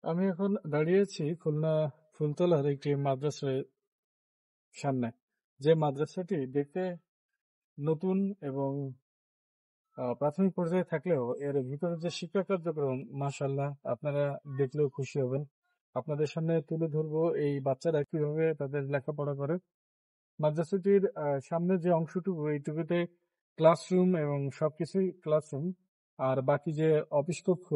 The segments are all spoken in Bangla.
আমি এখন দাঁড়িয়ে আছি খুলনা ফুলতলার একটি মাদ্রাসার সামনে। যে মাদ্রাসাটি দেখতে নতুন এবং প্রাথমিক পর্যায়ে থাকলেও এর ভিতরে যে শিক্ষা কার্যক্রম মাশাআল্লাহ আপনারা দেখলেও খুশি হবেন। আপনাদের সামনে তুলে ধরবো এই বাচ্চারা কিভাবে তাদের লেখাপড়া করে। মাদ্রাসাটির সামনে যে অংশটুকু এইটুকুতে ক্লাসরুম এবং সবকিছুই ক্লাসরুম, আর বাকি যে অফিস কক্ষ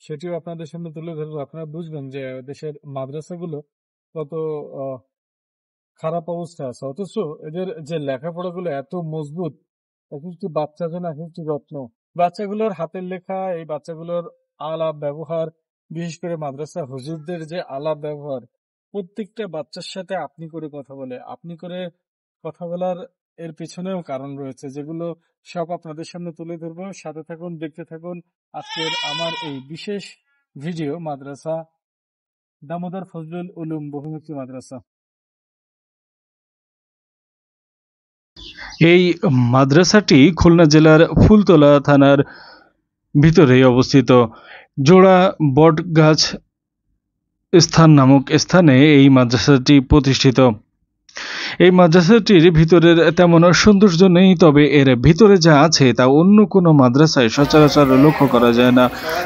সেটিও আপনাদের সামনে তুলে ধরবো। আপনারা বুঝবেন যে দেশের মাদ্রাসাগুলো কত আহ, খারাপ অবস্থা আছে, অথচ এদের যে লেখাপড়াগুলো এত মজবুত। এক একটি বাচ্চা যেন এক একটি রত্ন। বাচ্চাগুলোর হাতের লেখা, এই বাচ্চাগুলোর আলাপ ব্যবহার, বিশেষ করে মাদ্রাসা হুজুরদের যে আলাপ ব্যবহার, প্রত্যেকটা বাচ্চার সাথে আপনি করে কথা বলে। আপনি করে কথা বলার এর পিছনেও কারণ রয়েছে, যেগুলো সব আপনাদের সামনে তুলে ধরবো। সাথে থাকুন, দেখতে থাকুন আজকের আমার এই বিশেষ ভিডিও মাদ্রাসা দামোদর ফজলুল উলুম বহুমুখী মাদ্রাসা। এই মাদ্রাসাটি খুলনা জেলার ফুলতলা থানার ভিতরেই অবস্থিত। জোড়া বটগাছ স্থান নামক স্থানে এই মাদ্রাসাটি প্রতিষ্ঠিত। এই মাদ্রাসাটির ভিতরের তেমন সৌন্দর্য নেই, তবে এর ভিতরে যা আছে তা অন্য কোনো মাদ্রাসায় সচরাচর লক্ষ্য করা যায় না।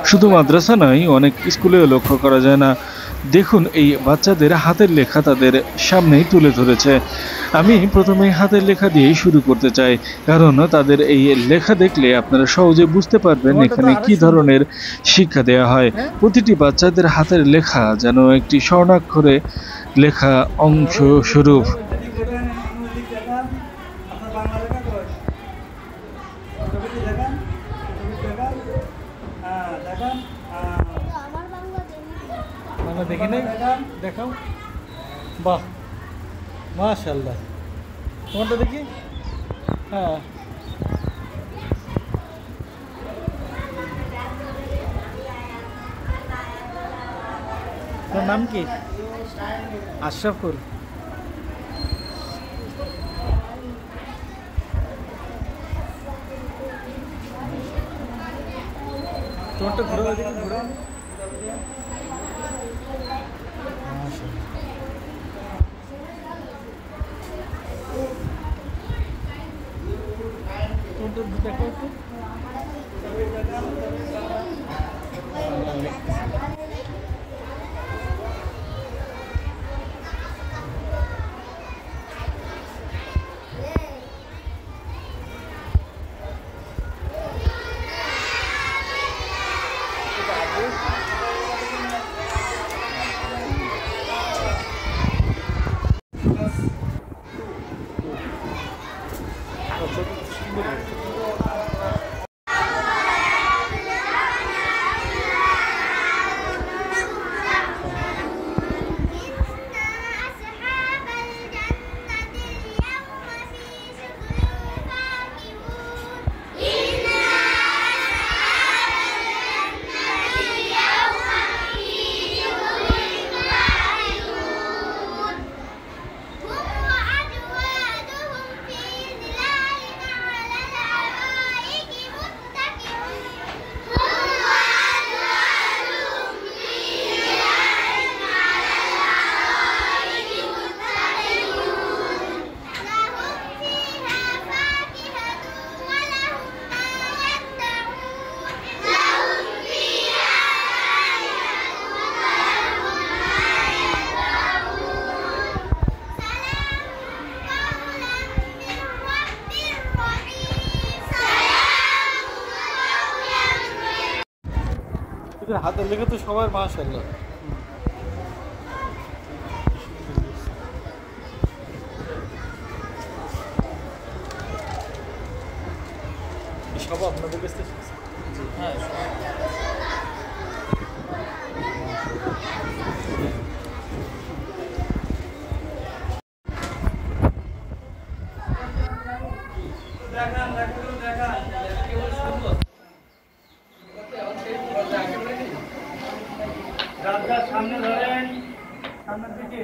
শুধু মাদ্রাসা নয়, অনেক স্কুলেও লক্ষ্য করা যায় না। দেখুন, এই বাচ্চাদের হাতের লেখা তাদের সামনেই তুলে ধরেছে। আমি প্রথমে হাতের লেখা দিয়েই শুরু করতে চাই, কারণ তাদের এই লেখা দেখলে আপনারা সহজে বুঝতে পারবেন এখানে কি ধরনের শিক্ষা দেওয়া হয়। প্রতিটি বাচ্চাদের হাতের লেখা যেন একটি স্বর্ণাক্ষরে লেখা অংশ স্বরূপ। দেখি নাই, দেখাও। বাহ, মাশাআল্লাহ। তোমারটা দেখি। হ্যাঁ, তোর নাম কি? আশরাফুল। তোমারটা ঘুরে দেখি, ঘুরে। তোমারটা দেখো একটু। হাতের লেখা তো সবার মাশাআল্লাহ। সব আপনাদের কাছে? হ্যাঁ, সামনে ধরেন, সামনের দিকে।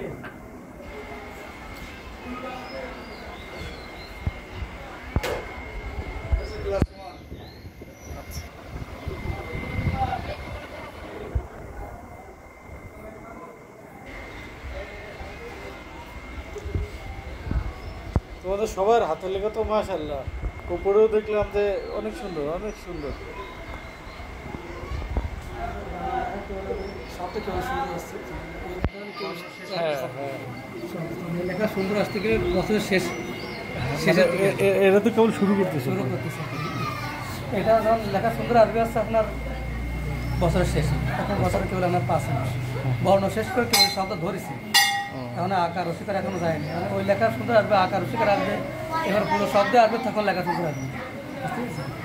তোমাদের সবার হাতের লেখা তো মাশাআল্লাহ, উপরেও দেখলাম যে অনেক সুন্দর, অনেক সুন্দর। হ্যাঁ হ্যাঁ, লেখা সুন্দর আসতে গেলে বছরের শেষ এরা তো কেবল শুরু করতেছে। এটা যখন লেখা সুন্দর আসবে হচ্ছে আপনার বছরের শেষে, এখন বছরে কেবল আপনার 5 মাস বর্ণ শেষ করে কেবল শব্দ ধরেছে, এখন আকার রসিকার এখনো যায়নি। মানে ওই লেখা সুন্দর আসবে, আকার রসিকার আসবে, এবার পুরো শব্দে আসবে, তখন লেখা সুন্দর আসবে।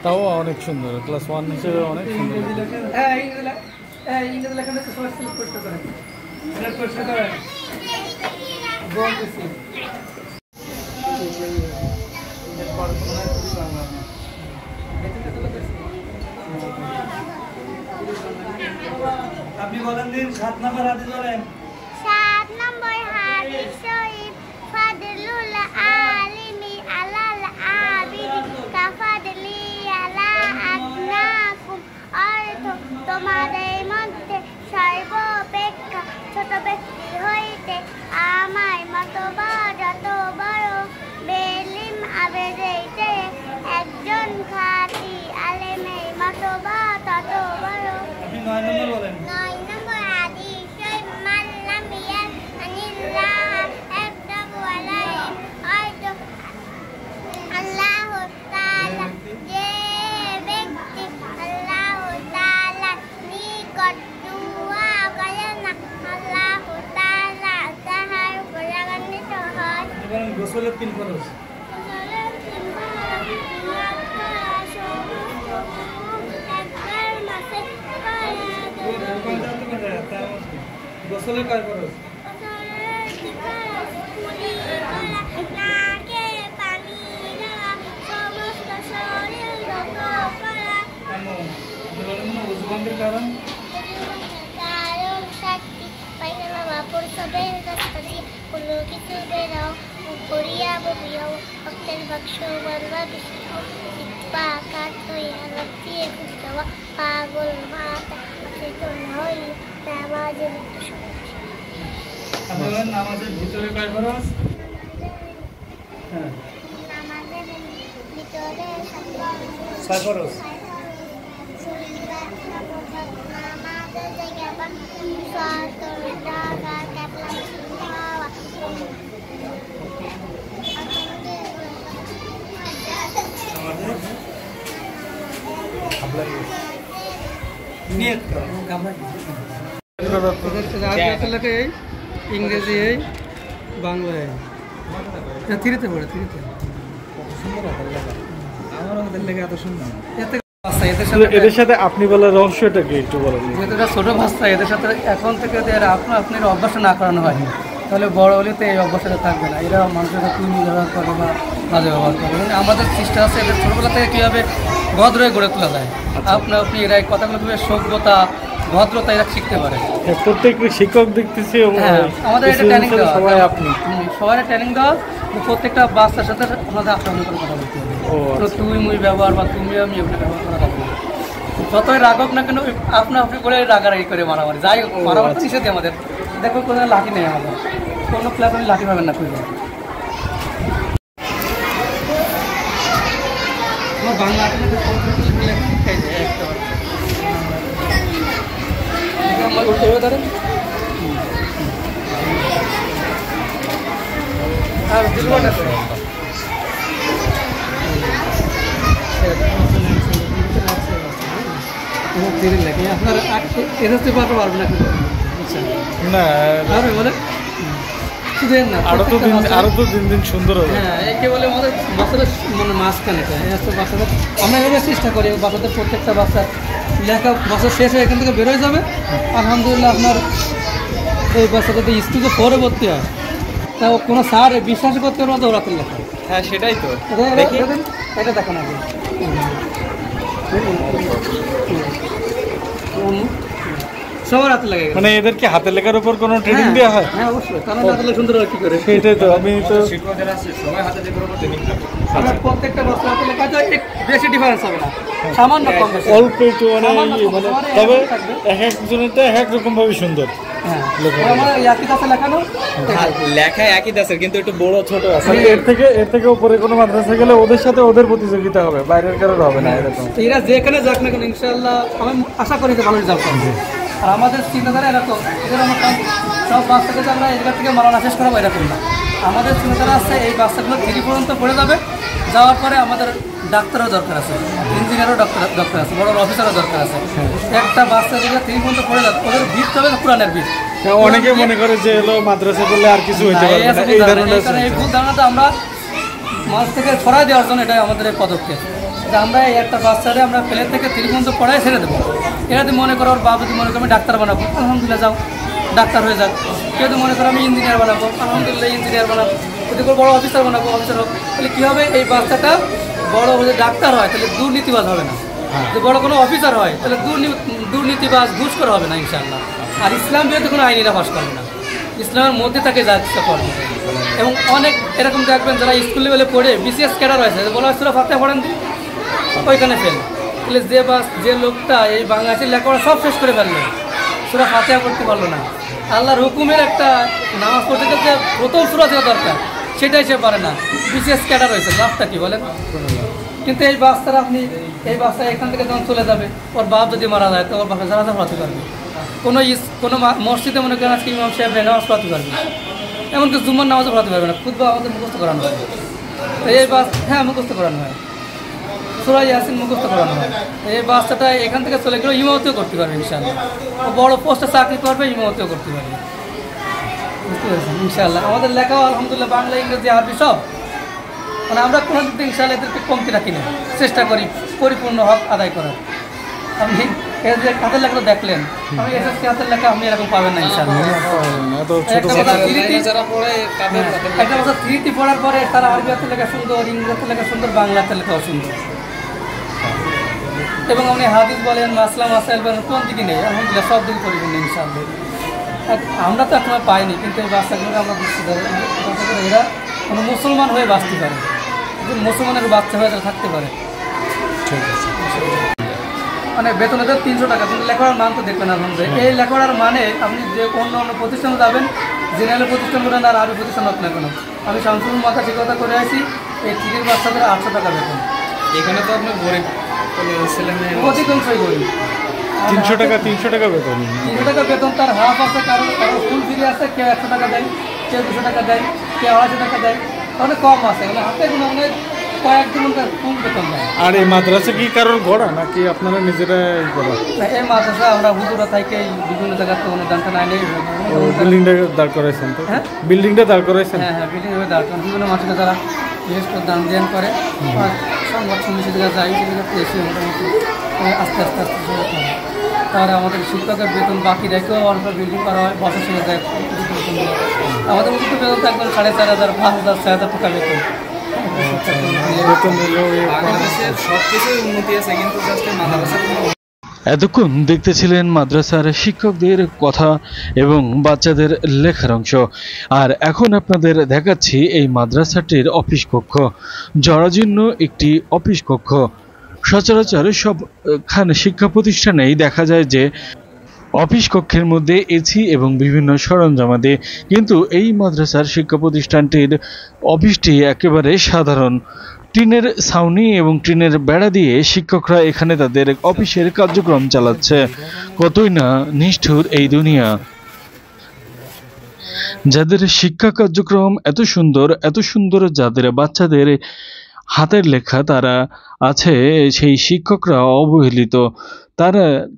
তাও অনেক সুন্দর, ক্লাস 1 হিসেবে অনেক সুন্দর। হ্যাঁ, ইংরেজি লেখা দেখতে সবাই সিলেক্ট করতে পারেন, সিলেক্ট করতে পারেন। বলতেছি আপনি বলেন দিন 7 নম্বর হাদিস বলেন। 7 নম্বর হাদিস শরীফ, ফাদলুল আলিমি আলাল আবিদি কাফাদলি আলা আদনাকুম, অর্থ তোমাদের মধ্যে সর্বাপেক্ষা ছোট ব্যক্তি হইতে আমার মতবা যত বড়, বেলিম আবেদে একজন খাঁটি আলেমের মতবা তত বড়। আপনি 9 নম্বর বলেন। 9 নম্বর হাদিস শরীফ, মান লাম ইয়ানিল্লাহ একদাবু আলাইহি, অর্থ আল্লাহ তাআলা, যে ব্যক্তি আল্লাহ তাআলা নিকট দোয়া করে না, আল্লাহ তাআলা তাহার উপর রাগান্বিত হয়। বলেন গোসলের 3 ফরজ। গোসলের কয় ফরজ? উজুবন্দের কারণ পাগল মাতা হই নামাজের আপনি বলেন নামাজের ভিতরে কয় ফরজ? হ্যাঁ, নামাজের ভিতরে 6 ফরজ। নিয়ত করো, লেখা এই ইংরেজি, এই বাংলা, এই থ্রিতে পড়ে, থ্রিতে সুন্দর লেখা। আমার আমাদের লেখা এত সুন্দর। এদের সাথে আপনি বলার রহস্যটা কি একটু বলেন? যেহেতু এটা ছোটো ভাষা, এদের সাথে এখন থেকে যদি আপনার অভ্যাস না করানো হয়, তাহলে বড় হলে তো এই অভ্যাসটা থাকবে না। এরা মানুষের সাথে কুমি ব্যবহার করে বা বাজে ব্যবহার করে। মানে আমাদের চেষ্টা আছে এদের ছোটোবেলা থেকে কীভাবে ভদ্র হয়ে গড়ে তোলা যায়। আপনি এরা এই কথাগুলো কীভাবে সভ্যতা, ভদ্রতা এরা শিখতে পারে। প্রত্যেক শিক্ষক দেখতেছি আমাদের এটা ট্রেনিং দেওয়া, সবাই আপনি সবাই ট্রেনিং দেওয়া, প্রত্যেকটা বাচ্চার সাথে আমাদের আচরণ করে কথা বলতে হবে। তো তুই মুই ব্যবহার বা তুমি আমি এগুলো ব্যবহার করা যাবে না। যতই রাগক না কেন আপনি করে রাগারাগি করে মারামারি, যাই মারামারি তো নিষেধ আমাদের। দেখো কোনো লাঠি নেই আমাদের, কোনো ক্লাস আমি লাঠি পাবেন না খুঁজে। আমার বাংলা আমার উল্টে ধরেন আর দিলবাট আছে। আপনার এদেরতে পারতে পারবে না না, বলে শুধু না, আরো তো দিন দিন সুন্দর হবে। হ্যাঁ, একে বলে আমাদের বাচ্চাদের মানে মাঝখানে বাচ্চাদের আমরা এভাবে চেষ্টা করি বাচ্চাদের, প্রত্যেকটা বাচ্চার লেখা বছর শেষ হয়ে এখান থেকে বেরোয় যাবে। আলহামদুলিল্লাহ আপনার এই বাচ্চাদের স্কুলে পরবর্তী হয়, তা কোনো স্যার বিশ্বাস করতে পারবো ওরাতে লেখা। হ্যাঁ সেটাই তো, এটা দেখেন আগে সবার হাতে লাগে। মানে এদেরকে হাতের লেখার উপর কোনো ট্রেনিং দেওয়া হয়? হ্যাঁ অবশ্যই, কারণ হাতে লেখা সুন্দর হয় কি করে। সেটাই তো, আমি তো আমরা প্রত্যেকটা বস্তু হাতে লেখা আছে, বেশি ডিফারেন্স হবে না, সামান্য কম বেশি। অল্প একটু তবে এক একজনের তো এক এক রকম ভাবে সুন্দর। হ্যাঁ, আমার একই দাসে লেখানো, লেখা একই দাসের কিন্তু একটু বড় ছোট আছে। মানে এর থেকে উপরে কোনো মাদ্রাসা গেলে ওদের সাথে ওদের প্রতিযোগিতা হবে, বাইরের কারোর হবে না এরকম। এরা যেখানে যাক না কেন ইনশাআল্লাহ আমি আশা করি যে ভালো রেজাল্ট করবে। আর আমাদের চিন্তাধারা এরকম, এদের আমরা সব বাচ্চাকে যে আমরা এই জায়গা থেকে মারানো শেষ করাবো এরকম না। আমাদের চিন্তাধারা আছে এই বাচ্চাগুলো 3 পর্যন্ত পড়ে যাবে, যাওয়ার পরে আমাদের ডাক্তারও দরকার আছে, ইঞ্জিনিয়ারও দরকার আছে, বড় অফিসারও দরকার আছে। একটা বাচ্চা যেগুলো 3 পর্যন্ত পড়ে যাবে ওদের ভিত হবে কোরআনের ভিত। অনেকে মনে করে যে এলো মাদ্রাসা করলে আর কিছু হইতে পারবে না, এই ধরনের এই ভুল ধারণাটা আমরা মানুষ থেকে ছড়াই দেওয়ার জন্য এটাই আমাদের এই পদক্ষেপ, যে আমরা এই একটা বাচ্চারে আমরা প্লেন থেকে 3 পর্যন্ত পড়াই ছেড়ে দেবো। এরা যদি মনে করো ওর বাবা যদি মনে করো আমি ডাক্তার বানাবো, আলহামদুলিল্লাহ যাও ডাক্তার হয়ে যাক। কেউ যদি মনে করো আমি ইঞ্জিনিয়ার বানাবো, আলহামদুলিল্লাহ ইঞ্জিনিয়ার বানাবো। যদি কোনো বড় অফিসার বানাবো, অফিসার হোক। তাহলে কী হবে, এই বাচ্চাটা বড় হয়ে ডাক্তার হয় তাহলে দুর্নীতিবাজ হবে না, যদি বড় কোনো অফিসার হয় তাহলে দুর্নীতিবাজ ঘুষখোর হবে না ইনশাআল্লাহ। আর ইসলাম বিরুদ্ধে কোনো আইনিরা পাশ করবে না, ইসলামের মধ্যে তাকে যা ইচ্ছা করবে। এবং অনেক এরকম দেখবেন যারা স্কুল লেভেলে পড়ে বিসিএস ক্যাডার হয়েছে, বলা হয় সূরা ফাতিহা পড়েন দিন, ওইখানে ফেল। তাহলে যে লোকটা এই বাংলাদেশের লেখাপড়া সব শেষ করে ফেললো, সূরা ফাতিহা পড়তে পারলো না, আল্লাহর হুকুমের একটা নামাজ পড়তে গেলে প্রথম সূরা যেটা দরকার সেটাই সে পারে না, বিসিএস ক্যাডার হয়েছে, লাভটা কি বলেন? কিন্তু এই বাচ্চারা এই বাচ্চা এখান থেকে যখন চলে যাবে, ওর বাপ যদি মারা যায় তো ওর বাপে জানাজা পড়াতে পারবে, কোনো মসজিদে মনে করেন আজকে ইমাম সাহেব নামাজ পড়াতে পারবে, এমনকি জুম্মার নামাজও পড়াতে পারবে না, খুতবা আমাদের মুখস্থ করানো হয়। তো এই হ্যাঁ মুখস্থ করানো হয়, সূরা ইয়াসিন মুখস্থ করানো হয়। এই বাচ্চাটা এখান থেকে চলে গেলেও ইমামতিও করতে পারবে ইনশাআল্লাহ, ও বড় পোস্টে চাকরি করবে, ইমামতিও করতে পারবে, বুঝতে পেরেছেন ইনশাআল্লাহ। আমাদের লেখাও আলহামদুলিল্লাহ বাংলা, ইংরেজি, আরবি সব, মানে আমরা কোনো দিক থেকে ইনশাআল্লাহ এদেরকে কমতি রাখি না, চেষ্টা করি পরিপূর্ণ হক আদায় করার। আপনি এই যে হাতের লেখা দেখলেন, আমি এসএসসি হাতের লেখা আপনি এরকম পাবেন না ইনশাআল্লাহ। একটা বছর 3টি পড়ার পরে তারা আরবি হাতের লেখা সুন্দর, ইংরেজি হাতের লেখা সুন্দর, বাংলা হাতের লেখাও সুন্দর। এবং আপনি হাদিস বলেন, মাসলা মাসাইল বলেন, কোন দিকে নেই, আলহামদুলিল্লাহ সব দিকে পরিপূর্ণ ইনশাআল্লাহ। আমরা তো এখন পাইনি, কিন্তু এই বাচ্চাগুলোকে আমরা বুঝতে পারি এরা কোনো মুসলমান হয়ে বাঁচতে পারে, মুসলমানের বাচ্চা হয়ে তারা থাকতে পারে। ঠিক আছে, মানে বেতন এদের 300 টাকা, কিন্তু লেখাপড়ার মান তো দেখবেন আলহামদুলিল্লাহ। এই লেখাপড়ার মানে আপনি যে অন্য প্রতিষ্ঠানে যাবেন, জেনারেল প্রতিষ্ঠান করেন আর আরবি প্রতিষ্ঠান হোক না কেন, আমি শামসুল মাথা শিক্ষকতা করে আসি, এই 3 বাচ্চাদের 800 টাকা বেতন। এখানে তো আপনি গরিব ছেলেমেয়ে অধিকাংশই গরিব। 300 টাকা বেতন, 300 টাকা বেতন, তার হাফ আছে, কারো ফুল ফ্রি আছে, কেউ 100 টাকা দেয়, কেউ 200 টাকা দেয়, কেউ 250 টাকা দেয়, অনেক কম আছে, মানে হাতে কোনো অনেক কয়েকজন ফুল বেতন দেয়। আর এই মাদ্রাসা কি কারোর গড়া নাকি আপনারা নিজেরা করা? এই মাদ্রাসা আমরা হুজুরা থেকে বিভিন্ন জায়গাতে অনেক দানটা নাই নেই, বিল্ডিংটা দাঁড় করাইছেন তো? হ্যাঁ বিল্ডিংটা দাঁড় করাইছেন? হ্যাঁ বিল্ডিং হয়ে দাঁড় করান, বিভিন্ন মানুষের যারা বিশেষ করে দান ধ্যান করে, সংবাদ সমিতি জায়গা যাই, সেগুলোতে এসে মোটামুটি আস্তে আস্তে তারা আমাদের শিক্ষকের বেতন বাকি রেখেও অল্প বিল্ডিং করা হয়, বছর শেষে যায়। আমাদের মধ্যে বেতন থাকবেন 4,500, 5,000, 6,000 টাকা বেতন। সবকিছু উন্নতি আছে, কিন্তু জাস্ট মাদ্রাসার এতক্ষণ দেখতেছিলেন মাদ্রাসার শিক্ষকদের কথা এবং বাচ্চাদের লেখার অংশ। আর এখন আপনাদের দেখাচ্ছি এই মাদ্রাসাটির অফিস কক্ষ, জরাজীর্ণ একটি অফিস কক্ষ। সচরাচর সবখানে শিক্ষা প্রতিষ্ঠানেই দেখা যায় যে অফিস কক্ষের মধ্যে এসি এবং বিভিন্ন সরঞ্জামাদি, কিন্তু এই মাদ্রাসার শিক্ষা প্রতিষ্ঠানটির অফিসটি একেবারে সাধারণ। টিনের ছাউনি এবং টিনের বেড়া দিয়ে শিক্ষকরা এখানে তাদের অফিসের কার্যক্রম চালাচ্ছে। কতই না নিষ্ঠুর এই দুনিয়া, যাদের শিক্ষা কার্যক্রম এত সুন্দর যাদের বাচ্চাদের হাতের লেখা তারা আছে, সেই শিক্ষকরা অবহেলিত।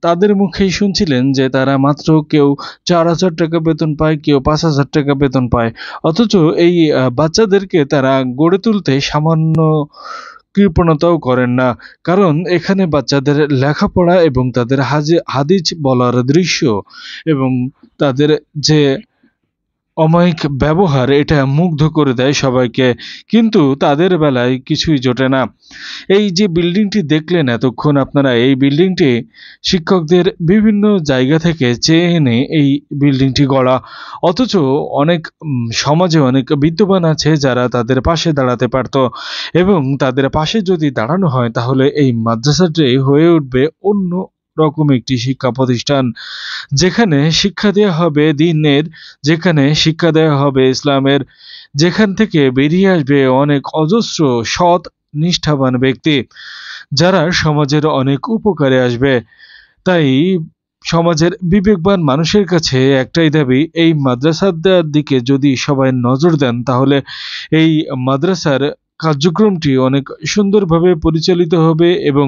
তাদের মুখেই শুনছিলেন যে তারা মাত্র কেউ 4,000 টাকা বেতন পায়, কেউ 5,000 টাকা বেতন পায়, অথচ এই বাচ্চাদেরকে তারা গড়ে তুলতে সামান্য কৃপণতাও করেন না। কারণ এখানে বাচ্চাদের লেখাপড়া এবং তাদের হাদিস বলার দৃশ্য এবং তাদের যে অমায়িক ব্যবহার এটা মুগ্ধ করে দেয় সবাইকে, কিন্তু তাদের বেলায় কিছুই জোটে না। এই যে বিল্ডিংটি দেখলেন এতক্ষণ আপনারা, এই বিল্ডিংটি শিক্ষকদের বিভিন্ন জায়গা থেকে চেয়ে এনে এই বিল্ডিংটি গড়া। অথচ অনেক সমাজে অনেক বিদ্যমান আছে যারা তাদের পাশে দাঁড়াতে পারত, এবং তাদের পাশে যদি দাঁড়ানো হয় তাহলে এই মাদ্রাসাটি হয়ে উঠবে অন্য রকম একটি শিক্ষা প্রতিষ্ঠান, যেখানে শিক্ষা দেওয়া হবে দ্বীনের, যেখানে শিক্ষা দেওয়া হবে ইসলামের, যেখান থেকে বেরিয়ে আসবে অনেক অজস্র সৎ নিষ্ঠাবান ব্যক্তি যারা সমাজের অনেক উপকারে আসবে। তাই সমাজের বিবেকবান মানুষের কাছে একটাই দাবি, এই মাদ্রাসার দিকে যদি সবাই নজর দেন তাহলে এই মাদ্রাসার কার্যক্রমটি অনেক সুন্দরভাবে পরিচালিত হবে এবং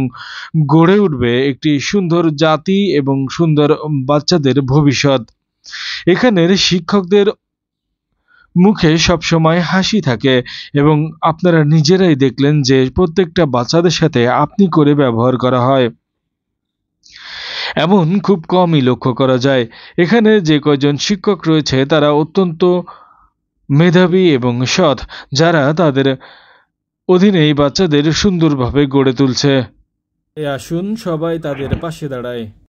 গড়ে উঠবে একটি সুন্দর জাতি এবং সুন্দর বাচ্চাদের ভবিষ্যৎ। এখানের শিক্ষকদের মুখে সবসময় হাসি থাকে, এবং আপনারা নিজেরাই দেখলেন যে প্রত্যেকটা বাচ্চাদের সাথে আপনি করে ব্যবহার করা হয়। এমন খুব কমই লক্ষ্য করা যায়। এখানে যে কয়জন শিক্ষক রয়েছে তারা অত্যন্ত মেধাবী এবং সৎ, যারা তাদের অধীনে এই বাচ্চাদের সুন্দরভাবে গড়ে তুলছে। আসুন সবাই তাদের পাশে দাঁড়ায়।